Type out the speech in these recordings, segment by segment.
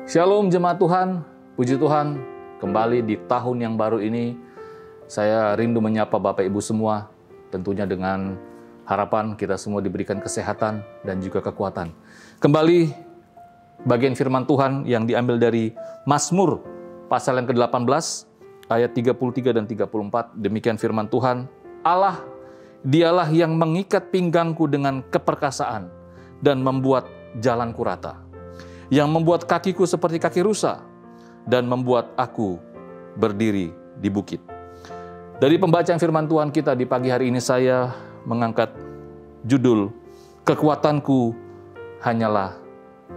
Shalom jemaat Tuhan, puji Tuhan, kembali di tahun yang baru ini, saya rindu menyapa Bapak Ibu semua, tentunya dengan harapan kita semua diberikan kesehatan dan juga kekuatan. Kembali bagian firman Tuhan yang diambil dari Mazmur, pasal yang ke-18, ayat 33 dan 34, demikian firman Tuhan, Allah, dialah yang mengikat pinggangku dengan keperkasaan dan membuat jalanku rata, yang membuat kakiku seperti kaki rusa, dan membuat aku berdiri di bukit. Dari pembacaan firman Tuhan kita di pagi hari ini, saya mengangkat judul, Kekuatanku Hanyalah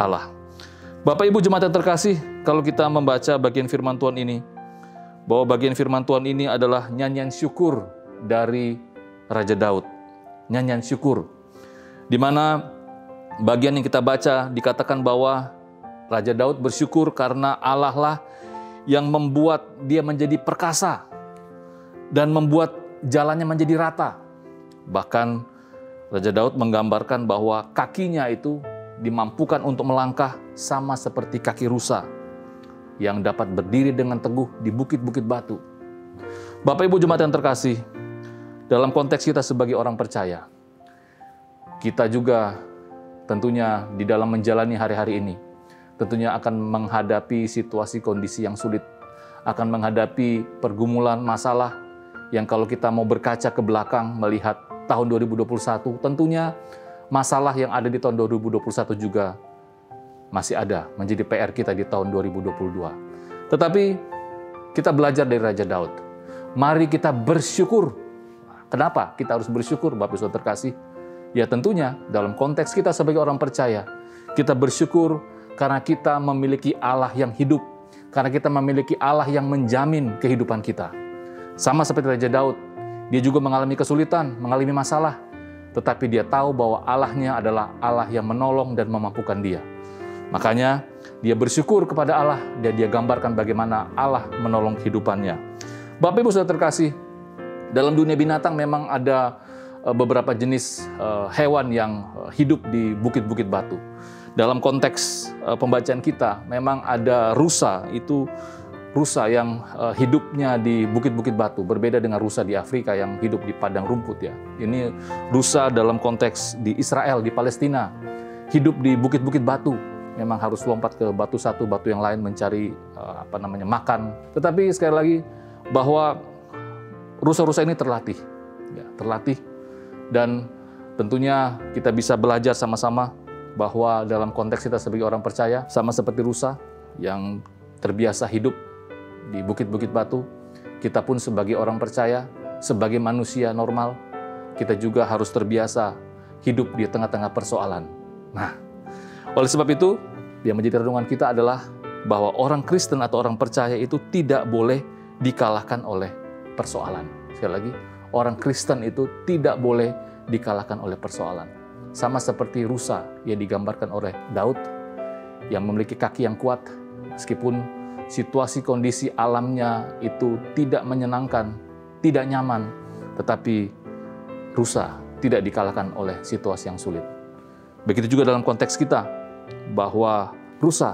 Allah. Bapak Ibu jemaat yang terkasih, kalau kita membaca bagian firman Tuhan ini, bahwa bagian firman Tuhan ini adalah nyanyian syukur dari Raja Daud. Nyanyian syukur, di mana bagian yang kita baca dikatakan bahwa Raja Daud bersyukur karena Allah lah yang membuat dia menjadi perkasa dan membuat jalannya menjadi rata. Bahkan Raja Daud menggambarkan bahwa kakinya itu dimampukan untuk melangkah sama seperti kaki rusa yang dapat berdiri dengan teguh di bukit-bukit batu. Bapak Ibu jemaat yang terkasih, dalam konteks kita sebagai orang percaya, kita juga tentunya di dalam menjalani hari-hari ini, tentunya akan menghadapi situasi kondisi yang sulit, akan menghadapi pergumulan masalah yang kalau kita mau berkaca ke belakang melihat tahun 2021, tentunya masalah yang ada di tahun 2021 juga masih ada menjadi PR kita di tahun 2022. Tetapi kita belajar dari Raja Daud. Mari kita bersyukur. Kenapa kita harus bersyukur, Bapak Ibu terkasih? Ya tentunya dalam konteks kita sebagai orang percaya, kita bersyukur karena kita memiliki Allah yang hidup, karena kita memiliki Allah yang menjamin kehidupan kita. Sama seperti Raja Daud, dia juga mengalami kesulitan, mengalami masalah, tetapi dia tahu bahwa Allahnya adalah Allah yang menolong dan memampukan dia. Makanya dia bersyukur kepada Allah dan dia gambarkan bagaimana Allah menolong kehidupannya. Bapak Ibu saudara terkasih, dalam dunia binatang memang ada beberapa jenis hewan yang hidup di bukit-bukit batu. Dalam konteks pembacaan kita, memang ada rusa, itu rusa yang hidupnya di bukit-bukit batu, berbeda dengan rusa di Afrika yang hidup di padang rumput ya. Ini rusa dalam konteks di Israel, di Palestina, hidup di bukit-bukit batu. Memang harus lompat ke batu satu, batu yang lain mencari makan. Tetapi sekali lagi bahwa rusa-rusa ini terlatih, ya, terlatih, dan tentunya kita bisa belajar sama-sama bahwa dalam konteks kita sebagai orang percaya, sama seperti rusa yang terbiasa hidup di bukit-bukit batu, kita pun sebagai orang percaya, sebagai manusia normal, kita juga harus terbiasa hidup di tengah-tengah persoalan. Nah, oleh sebab itu, yang menjadi renungan kita adalah bahwa orang Kristen atau orang percaya itu tidak boleh dikalahkan oleh persoalan. Sekali lagi, orang Kristen itu tidak boleh dikalahkan oleh persoalan. Sama seperti rusa yang digambarkan oleh Daud, yang memiliki kaki yang kuat, meskipun situasi kondisi alamnya itu tidak menyenangkan, tidak nyaman, tetapi rusa tidak dikalahkan oleh situasi yang sulit. Begitu juga dalam konteks kita, bahwa rusa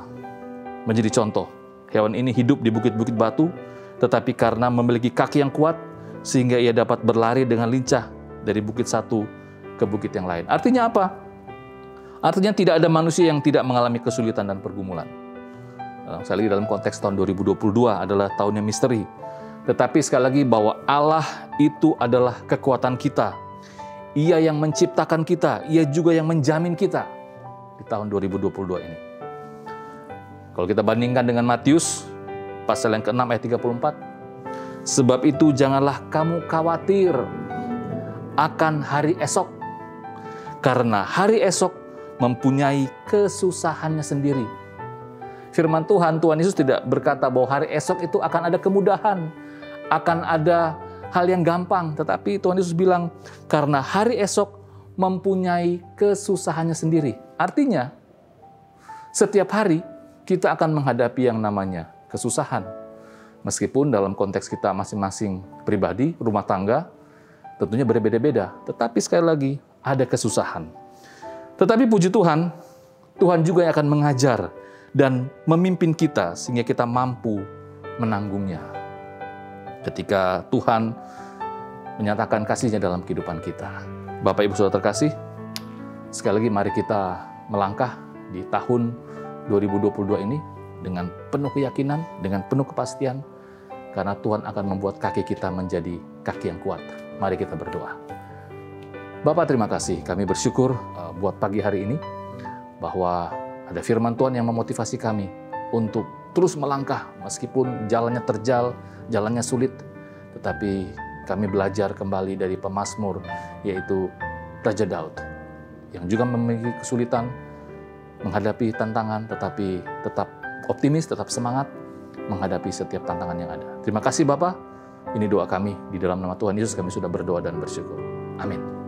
menjadi contoh. Hewan ini hidup di bukit-bukit batu, tetapi karena memiliki kaki yang kuat, sehingga ia dapat berlari dengan lincah dari bukit satu ke bukit yang lain. Artinya apa? Artinya tidak ada manusia yang tidak mengalami kesulitan dan pergumulan. Sekali lagi dalam konteks tahun 2022 adalah tahun yang misteri. Tetapi sekali lagi bahwa Allah itu adalah kekuatan kita. Ia yang menciptakan kita, Ia juga yang menjamin kita di tahun 2022 ini. Kalau kita bandingkan dengan Matius, pasal yang ke-6 ayat 34, sebab itu janganlah kamu khawatir akan hari esok, karena hari esok mempunyai kesusahannya sendiri. Firman Tuhan Yesus tidak berkata bahwa hari esok itu akan ada kemudahan, akan ada hal yang gampang, tetapi Tuhan Yesus bilang, karena hari esok mempunyai kesusahannya sendiri. Artinya, setiap hari kita akan menghadapi yang namanya kesusahan. Meskipun dalam konteks kita masing-masing pribadi, rumah tangga, tentunya berbeda-beda. Tetapi sekali lagi, ada kesusahan. Tetapi puji Tuhan, Tuhan juga yang akan mengajar dan memimpin kita sehingga kita mampu menanggungnya. Ketika Tuhan menyatakan kasih-Nya dalam kehidupan kita. Bapak Ibu Saudara terkasih, sekali lagi mari kita melangkah di tahun 2022 ini dengan penuh keyakinan, dengan penuh kepastian, karena Tuhan akan membuat kaki kita menjadi kaki yang kuat. Mari kita berdoa. Bapak, terima kasih. Kami bersyukur buat pagi hari ini bahwa ada firman Tuhan yang memotivasi kami untuk terus melangkah meskipun jalannya terjal, jalannya sulit, tetapi kami belajar kembali dari pemazmur, yaitu Raja Daud, yang juga memiliki kesulitan menghadapi tantangan, tetapi tetap optimis, tetap semangat menghadapi setiap tantangan yang ada. Terima kasih Bapak, ini doa kami, di dalam nama Tuhan Yesus kami sudah berdoa dan bersyukur. Amin.